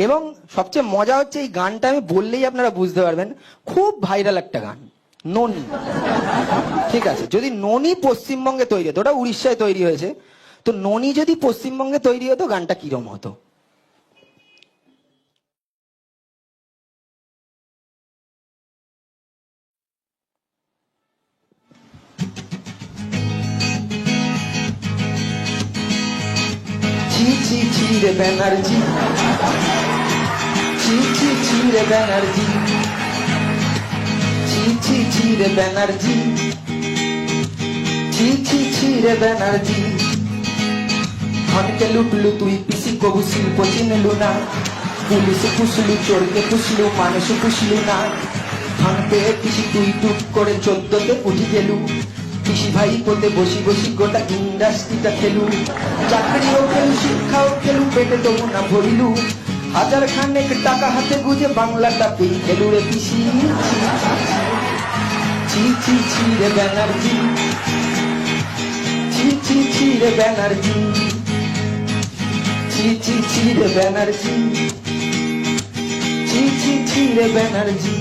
এবং সবচেয়ে মজা হচ্ছে এই গানটা আমি বললেই আপনারা বুঝতে পারবেন, খুব ভাইরাল একটা গান, ননি। ঠিক আছে, যদি ননি পশ্চিমবঙ্গে তৈরি হতো, ওটা উড়িষ্যায় তৈরি হয়েছে, তো ননি যদি পশ্চিমবঙ্গে তৈরি হতো গানটা কিরম হতো? ছি ছি ছি রে ব্যানার্জি, ছি ছি ছি রে ব্যানার্জি, ছি ছি ছি রে ব্যানার্জি, ছি ছি ছি রে ব্যানার্জি। ধনকে লুটলু তুই, পিসি কবু শিল্প চিনলু না, পুলিশ পুষলু, চোরকে পুষলু, মানুষ পুষলু না। ধন পেয়ে পিসি তুই টুক করে 14তে উঠি গেলু, পিসি ভাই পোতে বসি বসি গোটা ইন্ডাস্ট্রিটা খেলু। চাকরিও খেলু, শিক্ষাও খেলু, পেটে তবু না ভরিলু। হাজার খানেক টাকা হাতে গুজে বাংলাটা পেয়ে খেলু রে পিসি। ছি ছি ছি রে ব্যানার্জি, ছি ছি ছি রে ব্যানার্জি, ছি ছি ছি রে ব্যানার্জি, ছি ছি ছি রে ব্যানার্জি।